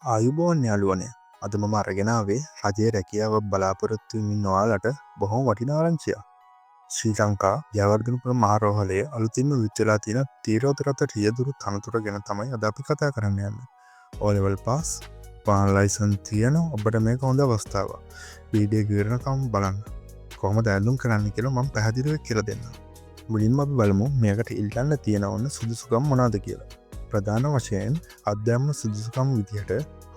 ආයුබෝවන් යාළුවනේ. අද මම අරගෙන ආවේ රජයේ රැකියාවක් බලාපොරොත්තු වෙමින් ඔයාලට බොහොම වටිනා ආරංචියක්. ශ්‍රී ලංකා ජයවර්ධනපුර මහ රෝහලේ අලුතින්ම විච්චලා තියෙන තීරෝදරත රියදුරු තනතුර ගැන තමයි අද අපි කතා කරන්න යන්නේ. O level pass, පාන් ලයිසන් තියෙන ඔබට මේක හොඳ අවස්ථාවක්. වීඩියෝ එක ඉවරනකම් බලන්න. කොහොමද ඇඳුම් කරන්න කියලා මම පැහැදිලිව කියලා දෙන්නම්. මුලින්ම අපි බලමු මේකට ඉල්ලන්න තියෙන ඕන සුදුසුකම් මොනවාද කියලා. ප්‍රධාන වශයෙන් අධ්‍යාපන සුදුසුකම් විදිහට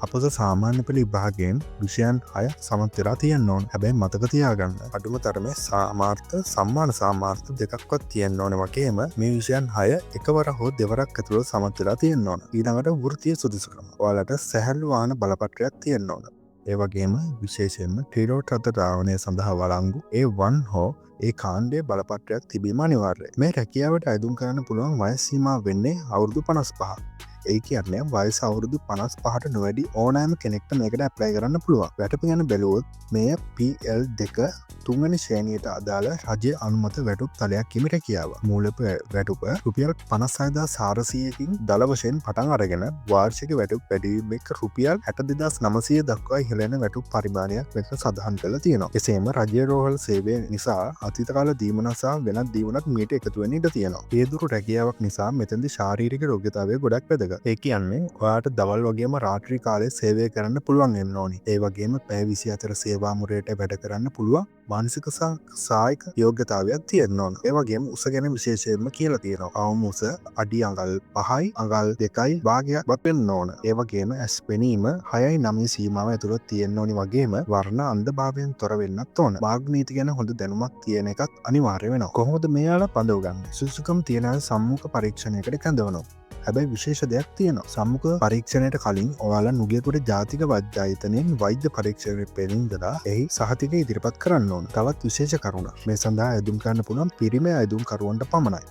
අපස සාමාන්‍ය පෙළ විභාගයෙන් විෂයන් 6 සමත් වෙලා තියෙන්න ඕන. හැබැයි මතක තියාගන්න අඩුම තරමේ සාමාර්ථ සම්මාන සාමාර්ථ දෙකක්වත් තියෙන්න ඕන වගේම මේ විෂයන් 6 එකවර හෝ දෙවරක් ඇතුළත සමත් වෙලා තියෙන්න ඕන. ඊළඟට වෘත්තීය සුදුසුකම්. ඔයාලට සැහැල්ලු වාහන බලපත්‍රයක් තියෙන්න ඕන. ඒ වගේම විශේෂයෙන්ම ටීරෝට් රථ ධාවනය සඳහා වළංගු A1 හෝ ඒ කාණ්ඩයේ බලපත්‍රයක් තිබීම අනිවාර්යයි. මේ රැකියාවට අයදුම් කරන්න පුළුවන් වයස් සීමාව වෙන්නේ අවුරුදු 55. ඒ කියන්නේ වයස අවුරුදු 55ට නොවැඩි ඕනෑම කෙනෙක්ට මේකට ඇප්ලයි කරන්න පුළුවන්. වැටුප ගැන බැලුවොත් මේ PL2 තුන්වෙනි ශ්‍රේණියට අදාළ රජයේ අනුමත වැටුප් තලයක් හිමි රැකියාව. මූලික වැටුප රුපියල් 56,400කින් දල වශයෙන් පටන් අරගෙන වාර්ෂික වැටුප් වැඩිවීම එක්ක රුපියල් 62,900 දක්වා ඉහළ යන වැටුප් පරිමාණයක් මෙතන සඳහන් කරලා තියෙනවා. එසේම රජයේ රෝහල් සේවය නිසා අතීත කාල දීමන සහ වෙනත් දීමනක් මීට එකතු වෙන්න ඉඩ තියෙනවා. රියදුරු රැකියාවක් නිසා මෙතෙන්දී ශාරීරික යෝග්‍යතාවය ගොඩක් වැදගත්. ඒ කියන්නේ ඔයාට දවල් වගේම රාත්‍රී කාලේ සේවය කරන්න පුළුවන් වෙන්න ඕනි. ඒ වගේම පැය 24 සේවා මුරයට වැඩ කරන්න පුළුවන් මානසික සහ කායික යෝග්‍යතාවයක් තියෙන්න ඕන. ඒ වගේම උස ගැන විශේෂයෙන්ම කියලා තියෙනවා. අවම උස අඩි අඟල් 5යි අඟල් 2යි භාගයක් වෙන්න ඕන. ඒ වගේම ඇස් පෙනීම 6යි 9 සීමාව ඇතුළත තියෙන්න ඕනි වගේම වර්ණ අන්ධභාවයෙන් තොර වෙන්නත් ඕන. මාර්ග නීති ගැන හොඳ දැනුමක් තියෙන එකත් අනිවාර්ය වෙනවා. කොහොමද මෙයාලා පඳවගන්නේ? සුසුකම් තියන අය සම්මුඛ පරීක්ෂණයකට කැඳවනවා. හැබැයි විශේෂ දෙයක් තියෙනවා. සම්මුඛ පරීක්ෂණයට කලින් ඔයාලා නුගේගොඩ ජාතික වෛද්‍ය ආයතනයෙන් වෛද්‍ය පරීක්ෂණයට පෙළින්දලා එහි සහතික ඉදිරිපත් කරන්න ඕන. තවත් විශේෂ කරුණක්. මේ සඳහා ඇදුම් කරන්න පුළුවන් පිරිමි ඇදුම් කරුවන්ට පමණයි.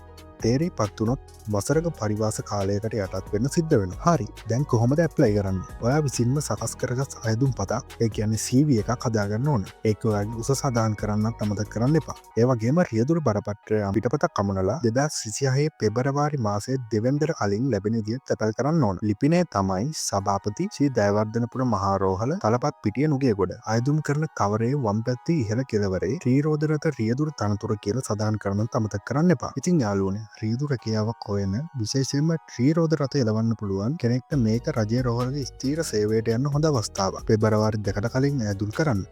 තේරී පත් වුණොත් වසරක පරිවාස කාලයකට යටත් වෙන්න සිද්ධ වෙනවා. හරි. දැන් කොහොමද ඇප්ලයි කරන්නේ? ඔයා විසින්ම සකස් කරගත් අයදුම් පතක්, ඒ කියන්නේ CV එකක් හදාගන්න ඕන. ඒක ඔයාගේ උස සඳහන් කරන්නත් අමතක කරන්න එපා. ඒ වගේම රියදුරු බරපත්‍රය පිටපතක් අමනලා 2026 පෙබරවාරි මාසයේ 2 වෙනිදාට කලින් ලැබෙන විදිහට තැපැල් කරන්න ඕන. ලිපිනය තමයි සභාපති ශ්‍රී ජයවර්ධනපුර මහා රෝහල තලපත් පිටිය නුගේගොඩ. අයදුම් කරන කවරේ වම් පැත්තේ ඉහළ කෙළවරේ ත්‍රිරෝදරත රියදුරු තනතුර කියලා සඳහන් කරන්නත් අමතක කරන්න එපා. ඉතින් යාළුවනේ රියදුරු රැකියාවක් හොයන විශේෂයෙන්ම ත්‍රිරෝද රථ එලවන්න පුළුවන් කෙනෙක්ට මේක රජයේ රෝහලේ ස්ථීර සේවයට යන්න හොඳ අවස්ථාවක්. පෙබරවාරි 2කට කලින් ඇදුම් කරන්න.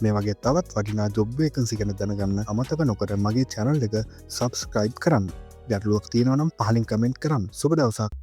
මේ වගේ තවත් වටිනා ජොබ් වේකන්සි ගැන දැනගන්න අමතක නොකර මගේ channel එක subscribe කරන්න. ගැටලුවක් තියෙනවා නම් පහලින් කමෙන්ට් කරන්න. සුබ දවසක්.